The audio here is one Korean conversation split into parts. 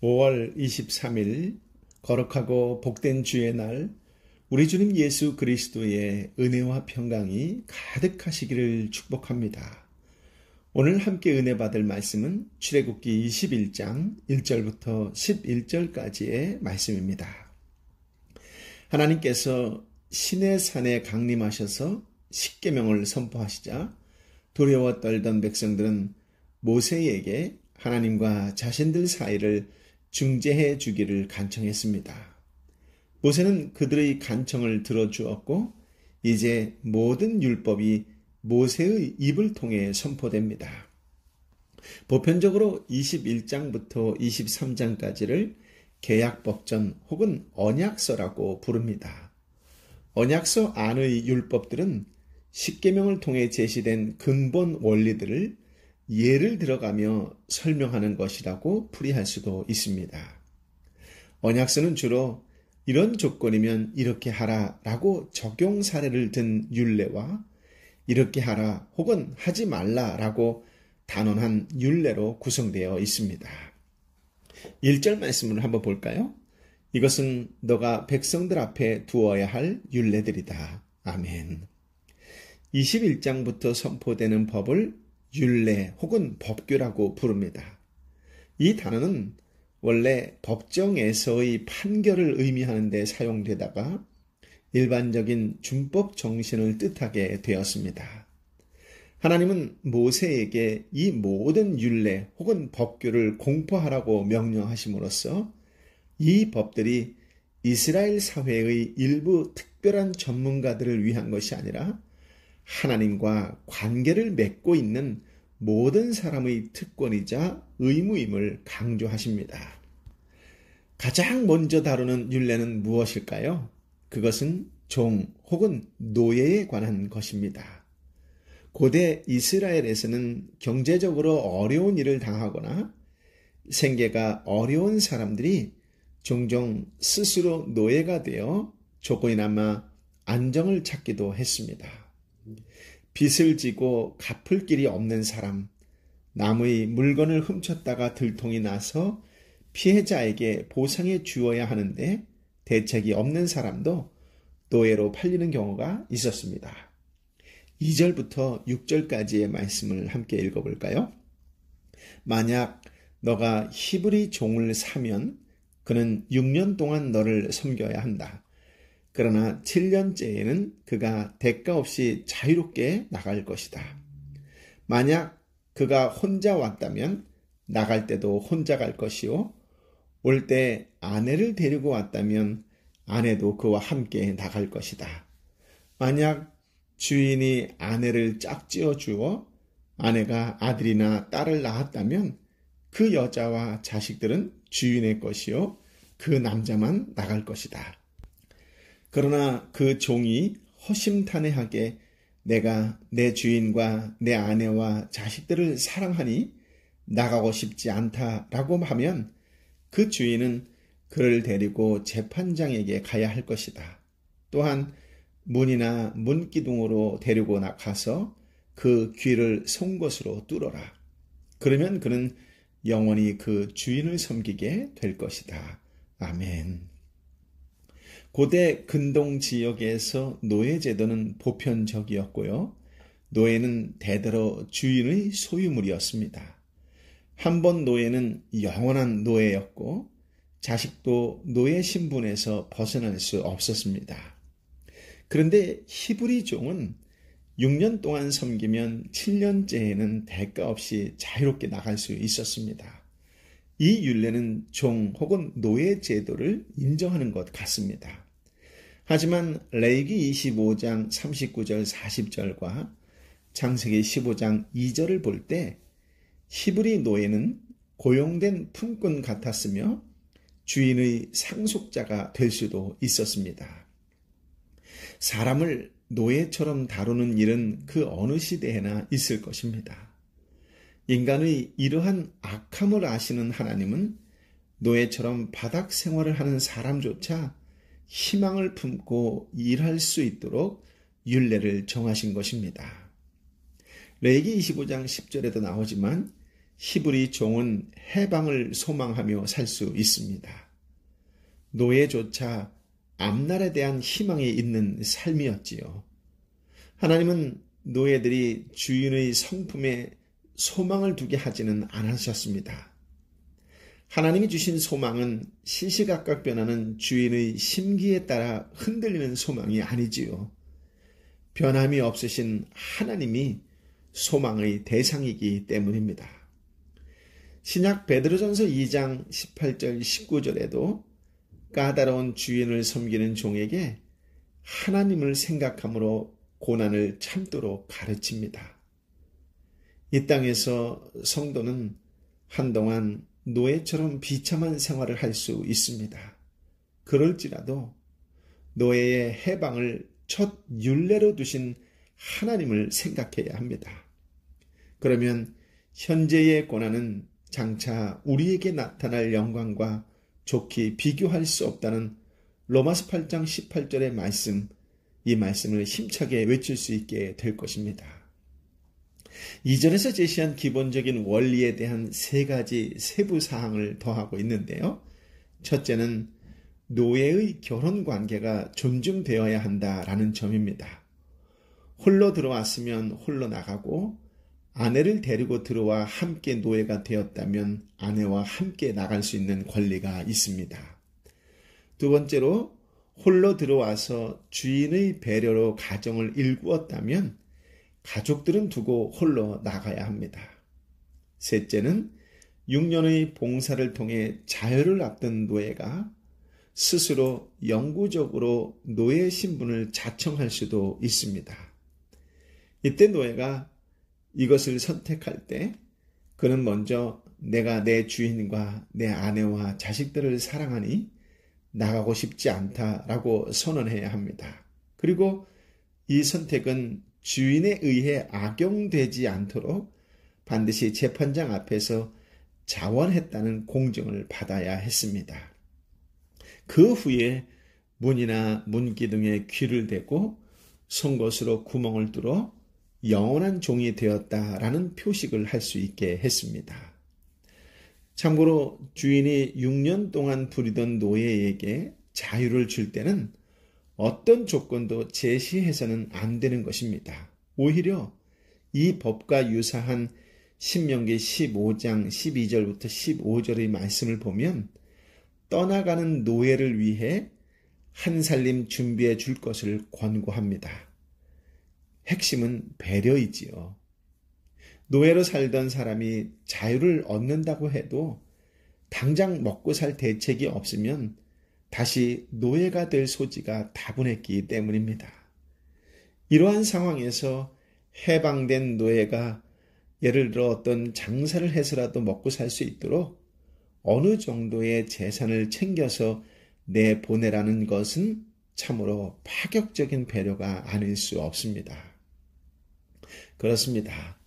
5월 23일 거룩하고 복된 주의 날, 우리 주님 예수 그리스도의 은혜와 평강이 가득하시기를 축복합니다. 오늘 함께 은혜 받을 말씀은 출애굽기 21장 1절부터 11절까지의 말씀입니다. 하나님께서 시내산에 강림하셔서 십계명을 선포하시자 두려워 떨던 백성들은 모세에게 하나님과 자신들 사이를 중재해 주기를 간청했습니다. 모세는 그들의 간청을 들어주었고 이제 모든 율법이 모세의 입을 통해 선포됩니다. 보편적으로 21장부터 23장까지를 계약법전 혹은 언약서라고 부릅니다. 언약서 안의 율법들은 십계명을 통해 제시된 근본 원리들을 예를 들어가며 설명하는 것이라고 풀이할 수도 있습니다. 언약서는 주로 이런 조건이면 이렇게 하라 라고 적용 사례를 든 율례와 이렇게 하라 혹은 하지 말라 라고 단언한 율례로 구성되어 있습니다. 1절 말씀을 한번 볼까요? 이것은 너가 백성들 앞에 두어야 할 율례들이다. 아멘. 21장부터 선포되는 법을 율례 혹은 법규라고 부릅니다. 이 단어는 원래 법정에서의 판결을 의미하는 데 사용되다가 일반적인 준법 정신을 뜻하게 되었습니다. 하나님은 모세에게 이 모든 율례 혹은 법규를 공포하라고 명령하심으로써 이 법들이 이스라엘 사회의 일부 특별한 전문가들을 위한 것이 아니라 하나님과 관계를 맺고 있는 모든 사람의 특권이자 의무임을 강조하십니다. 가장 먼저 다루는 율례는 무엇일까요? 그것은 종 혹은 노예에 관한 것입니다. 고대 이스라엘에서는 경제적으로 어려운 일을 당하거나 생계가 어려운 사람들이 종종 스스로 노예가 되어 조건이나마 안정을 찾기도 했습니다. 빚을 지고 갚을 길이 없는 사람, 남의 물건을 훔쳤다가 들통이 나서 피해자에게 보상해 주어야 하는데 대책이 없는 사람도 노예로 팔리는 경우가 있었습니다. 2절부터 6절까지의 말씀을 함께 읽어볼까요? 만약 너가 히브리 종을 사면 그는 6년 동안 너를 섬겨야 한다. 그러나 7년째에는 그가 대가 없이 자유롭게 나갈 것이다. 만약 그가 혼자 왔다면 나갈 때도 혼자 갈 것이요. 올 때 아내를 데리고 왔다면 아내도 그와 함께 나갈 것이다. 만약 주인이 아내를 짝지어 주어 아내가 아들이나 딸을 낳았다면 그 여자와 자식들은 주인의 것이요. 그 남자만 나갈 것이다. 그러나 그 종이 허심탄회하게 내가 내 주인과 내 아내와 자식들을 사랑하니 나가고 싶지 않다라고 하면 그 주인은 그를 데리고 재판장에게 가야 할 것이다. 또한 문이나 문기둥으로 데리고 나가서 그 귀를 송곳으로 뚫어라. 그러면 그는 영원히 그 주인을 섬기게 될 것이다. 아멘. 고대 근동 지역에서 노예 제도는 보편적이었고요. 노예는 대대로 주인의 소유물이었습니다. 한 번 노예는 영원한 노예였고 자식도 노예 신분에서 벗어날 수 없었습니다. 그런데 히브리 종은 6년 동안 섬기면 7년째에는 대가 없이 자유롭게 나갈 수 있었습니다. 이 율례는 종 혹은 노예 제도를 인정하는 것 같습니다. 하지만 레위기 25장 39절 40절과 창세기 15장 2절을 볼 때 히브리 노예는 고용된 품꾼 같았으며 주인의 상속자가 될 수도 있었습니다. 사람을 노예처럼 다루는 일은 그 어느 시대에나 있을 것입니다. 인간의 이러한 악함을 아시는 하나님은 노예처럼 바닥 생활을 하는 사람조차 희망을 품고 일할 수 있도록 율례를 정하신 것입니다. 레위기 25장 10절에도 나오지만 히브리 종은 해방을 소망하며 살 수 있습니다. 노예조차 앞날에 대한 희망이 있는 삶이었지요. 하나님은 노예들이 주인의 성품에 소망을 두게 하지는 않으셨습니다. 하나님이 주신 소망은 시시각각 변하는 주인의 심기에 따라 흔들리는 소망이 아니지요. 변함이 없으신 하나님이 소망의 대상이기 때문입니다. 신약 베드로전서 2장 18절 19절에도 까다로운 주인을 섬기는 종에게 하나님을 생각함으로 고난을 참도록 가르칩니다. 이 땅에서 성도는 한동안 노예처럼 비참한 생활을 할 수 있습니다. 그럴지라도 노예의 해방을 첫 율례로 두신 하나님을 생각해야 합니다. 그러면 현재의 고난은 장차 우리에게 나타날 영광과 좋게 비교할 수 없다는 로마서 8장 18절의 말씀, 이 말씀을 힘차게 외칠 수 있게 될 것입니다. 이전에서 제시한 기본적인 원리에 대한 세 가지 세부 사항을 더하고 있는데요. 첫째는 노예의 결혼 관계가 존중되어야 한다라는 점입니다. 홀로 들어왔으면 홀로 나가고 아내를 데리고 들어와 함께 노예가 되었다면 아내와 함께 나갈 수 있는 권리가 있습니다. 두 번째로 홀로 들어와서 주인의 배려로 가정을 일구었다면 가족들은 두고 홀로 나가야 합니다. 셋째는 6년의 봉사를 통해 자유를 앞둔 노예가 스스로 영구적으로 노예 신분을 자청할 수도 있습니다. 이때 노예가 이것을 선택할 때 그는 먼저 내가 내 주인과 내 아내와 자식들을 사랑하니 나가고 싶지 않다라고 선언해야 합니다. 그리고 이 선택은 주인에 의해 악용되지 않도록 반드시 재판장 앞에서 자원했다는 공정을 받아야 했습니다. 그 후에 문이나 문기둥에 귀를 대고 송곳으로 구멍을 뚫어 영원한 종이 되었다라는 표식을 할 수 있게 했습니다. 참고로 주인이 6년 동안 부리던 노예에게 자유를 줄 때는 어떤 조건도 제시해서는 안 되는 것입니다. 오히려 이 법과 유사한 신명기 15장 12절부터 15절의 말씀을 보면 떠나가는 노예를 위해 한 살림 준비해 줄 것을 권고합니다. 핵심은 배려이지요. 노예로 살던 사람이 자유를 얻는다고 해도 당장 먹고 살 대책이 없으면 다시 노예가 될 소지가 다분했기 때문입니다. 이러한 상황에서 해방된 노예가 예를 들어 어떤 장사를 해서라도 먹고 살 수 있도록 어느 정도의 재산을 챙겨서 내보내라는 것은 참으로 파격적인 배려가 아닐 수 없습니다. 그렇습니다.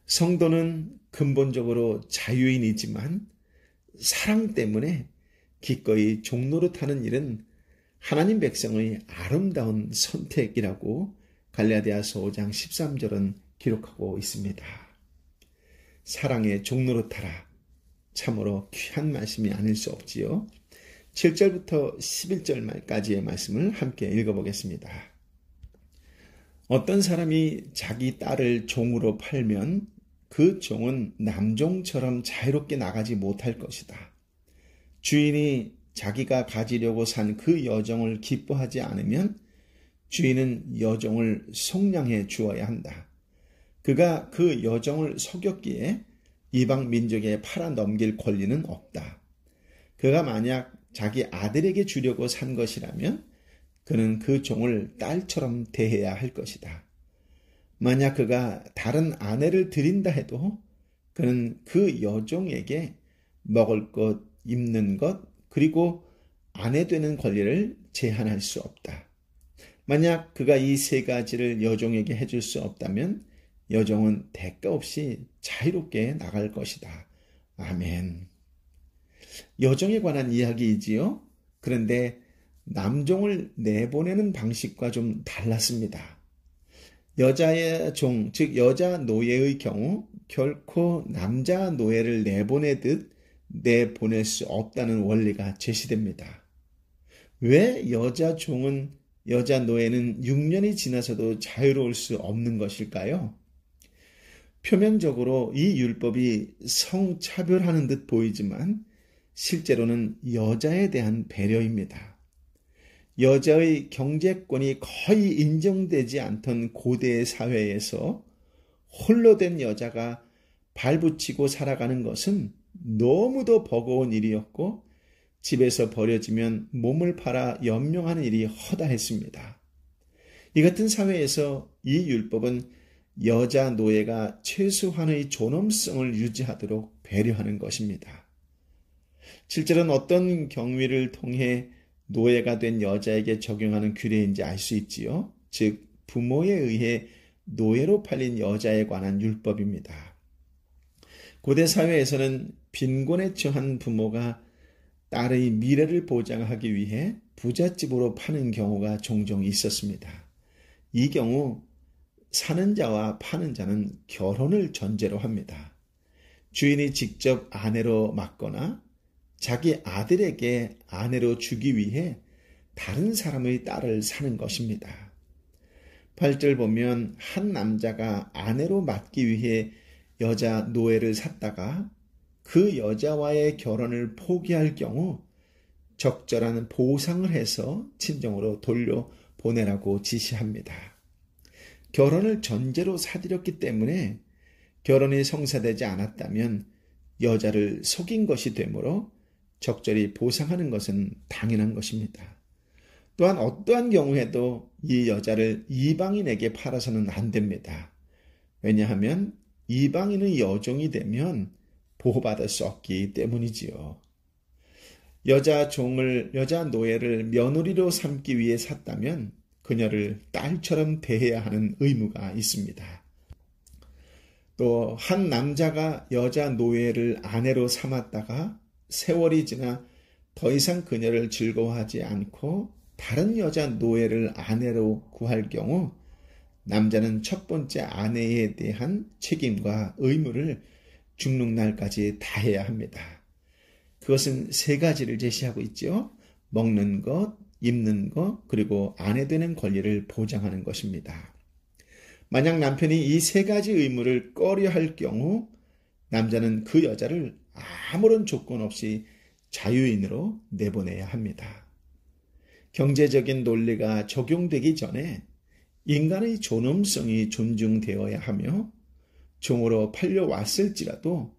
성도는 근본적으로 자유인이지만 사랑 때문에 기꺼이 종노릇하는 일은 하나님 백성의 아름다운 선택이라고 갈라디아서 5장 13절은 기록하고 있습니다. 사랑에 종노릇하라. 참으로 귀한 말씀이 아닐 수 없지요. 7절부터 11절 말까지의 말씀을 함께 읽어보겠습니다. 어떤 사람이 자기 딸을 종으로 팔면 그 종은 남종처럼 자유롭게 나가지 못할 것이다. 주인이 자기가 가지려고 산 그 여종을 기뻐하지 않으면 주인은 여종을 속량해 주어야 한다. 그가 그 여종을 속였기에 이방 민족에 팔아 넘길 권리는 없다. 그가 만약 자기 아들에게 주려고 산 것이라면 그는 그 종을 딸처럼 대해야 할 것이다. 만약 그가 다른 아내를 들인다 해도 그는 그 여종에게 먹을 것, 입는 것, 그리고 아내 되는 권리를 제한할 수 없다. 만약 그가 이 세 가지를 여종에게 해줄 수 없다면 여종은 대가 없이 자유롭게 나갈 것이다. 아멘. 여종에 관한 이야기이지요. 그런데 남종을 내보내는 방식과 좀 달랐습니다. 여자의 종, 즉 여자 노예의 경우 결코 남자 노예를 내보내듯 내보낼 수 없다는 원리가 제시됩니다. 왜 여자 노예는 6년이 지나서도 자유로울 수 없는 것일까요? 표면적으로 이 율법이 성차별하는 듯 보이지만 실제로는 여자에 대한 배려입니다. 여자의 경제권이 거의 인정되지 않던 고대 사회에서 홀로 된 여자가 발붙이고 살아가는 것은 너무도 버거운 일이었고 집에서 버려지면 몸을 팔아 연명하는 일이 허다했습니다. 이 같은 사회에서 이 율법은 여자 노예가 최소한의 존엄성을 유지하도록 배려하는 것입니다. 실제로는 어떤 경위를 통해 노예가 된 여자에게 적용하는 규례인지 알 수 있지요. 즉 부모에 의해 노예로 팔린 여자에 관한 율법입니다. 고대 사회에서는 빈곤에 처한 부모가 딸의 미래를 보장하기 위해 부잣집으로 파는 경우가 종종 있었습니다. 이 경우 사는 자와 파는 자는 결혼을 전제로 합니다. 주인이 직접 아내로 맡거나 자기 아들에게 아내로 주기 위해 다른 사람의 딸을 사는 것입니다. 8절 보면 한 남자가 아내로 맡기 위해 여자 노예를 샀다가 그 여자와의 결혼을 포기할 경우 적절한 보상을 해서 친정으로 돌려보내라고 지시합니다. 결혼을 전제로 사들였기 때문에 결혼이 성사되지 않았다면 여자를 속인 것이 되므로 적절히 보상하는 것은 당연한 것입니다. 또한 어떠한 경우에도 이 여자를 이방인에게 팔아서는 안 됩니다. 왜냐하면 이방인의 여종이 되면 보호받을 수 없기 때문이지요. 여자 노예를 며느리로 삼기 위해 샀다면 그녀를 딸처럼 대해야 하는 의무가 있습니다. 또 한 남자가 여자 노예를 아내로 삼았다가 세월이 지나 더 이상 그녀를 즐거워하지 않고 다른 여자 노예를 아내로 구할 경우 남자는 첫 번째 아내에 대한 책임과 의무를 죽는 날까지 다해야 합니다. 그것은 3가지를 제시하고 있죠. 먹는 것, 입는 것, 그리고 아내 되는 권리를 보장하는 것입니다. 만약 남편이 이 3가지 의무를 꺼려할 경우 남자는 그 여자를 아무런 조건 없이 자유인으로 내보내야 합니다. 경제적인 논리가 적용되기 전에 인간의 존엄성이 존중되어야 하며 종으로 팔려왔을지라도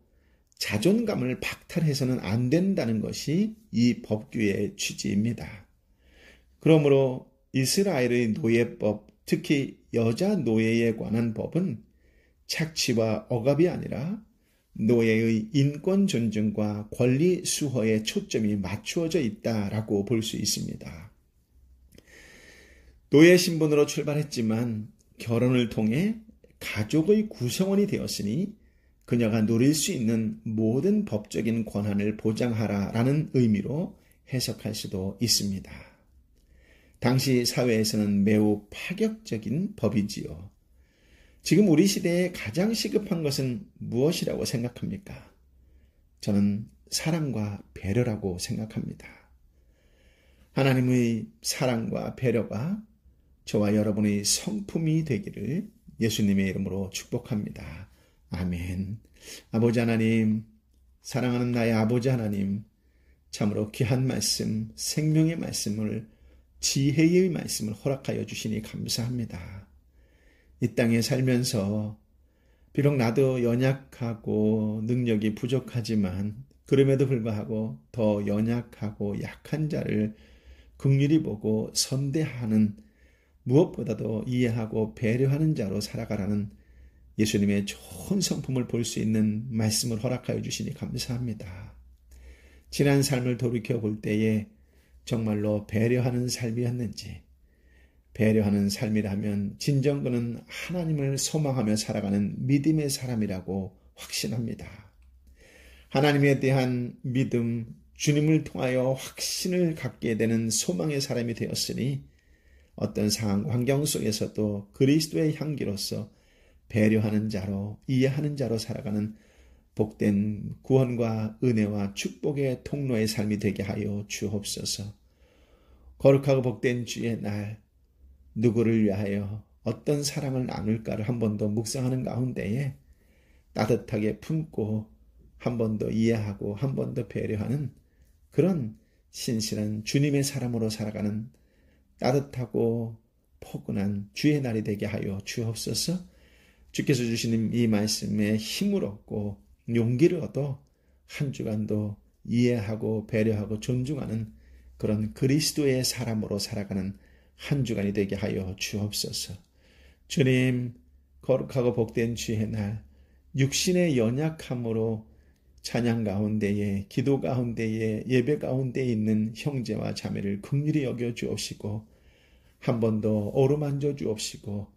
자존감을 박탈해서는 안 된다는 것이 이 법규의 취지입니다. 그러므로 이스라엘의 노예법, 특히 여자 노예에 관한 법은 착취와 억압이 아니라 노예의 인권 존중과 권리 수호에 초점이 맞추어져 있다라고 볼 수 있습니다. 노예 신분으로 출발했지만 결혼을 통해 가족의 구성원이 되었으니 그녀가 누릴 수 있는 모든 법적인 권한을 보장하라라는 의미로 해석할 수도 있습니다. 당시 사회에서는 매우 파격적인 법이지요. 지금 우리 시대에 가장 시급한 것은 무엇이라고 생각합니까? 저는 사랑과 배려라고 생각합니다. 하나님의 사랑과 배려가 저와 여러분의 성품이 되기를 예수님의 이름으로 축복합니다. 아멘. 아버지 하나님, 사랑하는 나의 아버지 하나님, 참으로 귀한 말씀, 생명의 말씀을, 지혜의 말씀을 허락하여 주시니 감사합니다. 이 땅에 살면서 비록 나도 연약하고 능력이 부족하지만 그럼에도 불구하고 더 연약하고 약한 자를 긍휼히 보고 선대하는, 무엇보다도 이해하고 배려하는 자로 살아가라는 예수님의 좋은 성품을 볼 수 있는 말씀을 허락하여 주시니 감사합니다. 지난 삶을 돌이켜 볼 때에 정말로 배려하는 삶이었는지, 배려하는 삶이라면 진정 그는 하나님을 소망하며 살아가는 믿음의 사람이라고 확신합니다. 하나님에 대한 믿음, 주님을 통하여 확신을 갖게 되는 소망의 사람이 되었으니 어떤 상황, 환경 속에서도 그리스도의 향기로서 배려하는 자로, 이해하는 자로 살아가는 복된 구원과 은혜와 축복의 통로의 삶이 되게 하여 주옵소서. 거룩하고 복된 주의 날, 누구를 위하여 어떤 사랑을 나눌까를 한 번 더 묵상하는 가운데에 따뜻하게 품고 한 번 더 이해하고 한 번 더 배려하는 그런 신실한 주님의 사람으로 살아가는 따뜻하고 포근한 주의 날이 되게 하여 주옵소서. 주께서 주시는 이 말씀에 힘을 얻고 용기를 얻어 한 주간도 이해하고 배려하고 존중하는 그런 그리스도의 사람으로 살아가는 한 주간이 되게 하여 주옵소서. 주님, 거룩하고 복된 주의 날, 육신의 연약함으로 찬양 가운데에, 기도 가운데에, 예배 가운데에 있는 형제와 자매를 긍휼히 여겨 주옵시고 한 번 더 어루만져 주옵시고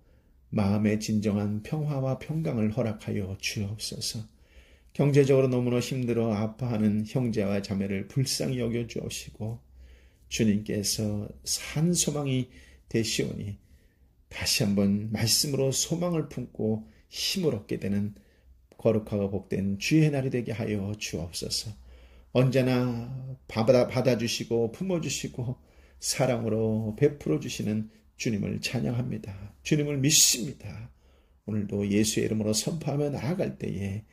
마음의 진정한 평화와 평강을 허락하여 주옵소서. 경제적으로 너무나 힘들어 아파하는 형제와 자매를 불쌍히 여겨 주옵시고 주님께서 산 소망이 되시오니 다시 한번 말씀으로 소망을 품고 힘을 얻게 되는 거룩하고 복된 주의 날이 되게 하여 주옵소서. 언제나 받아주시고 품어주시고 사랑으로 베풀어 주시는 주님을 찬양합니다. 주님을 믿습니다. 오늘도 예수의 이름으로 선포하며 나아갈 때에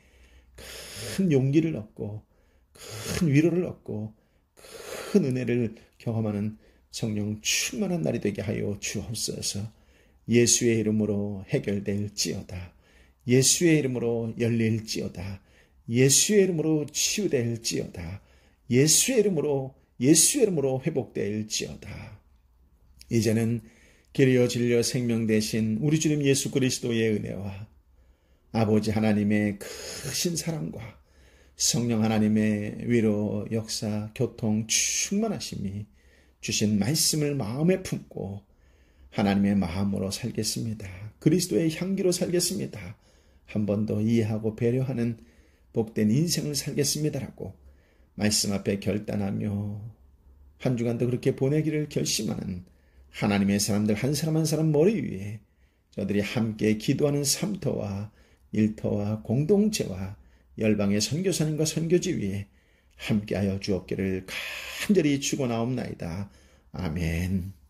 큰 용기를 얻고 큰 위로를 얻고 큰 은혜를 경험하는 성령 충만한 날이 되게 하여 주옵소서. 예수의 이름으로 해결될지어다. 예수의 이름으로 열릴지어다. 예수의 이름으로 치유될지어다. 예수의 이름으로 회복될지어다. 이제는 길이요 진리요 생명 되신 우리 주님 예수 그리스도의 은혜와 아버지 하나님의 크신 사랑과 성령 하나님의 위로 역사 교통 충만하심이 주신 말씀을 마음에 품고 하나님의 마음으로 살겠습니다. 그리스도의 향기로 살겠습니다. 한 번 더 이해하고 배려하는 복된 인생을 살겠습니다라고 말씀 앞에 결단하며 한 주간도 그렇게 보내기를 결심하는 하나님의 사람들 한 사람 한 사람 머리 위에 저들이 함께 기도하는 삼터와 일터와 공동체와 열방의 선교사님과 선교지 위에 함께하여 주옵기를 간절히 축원하옵나이다. 아멘.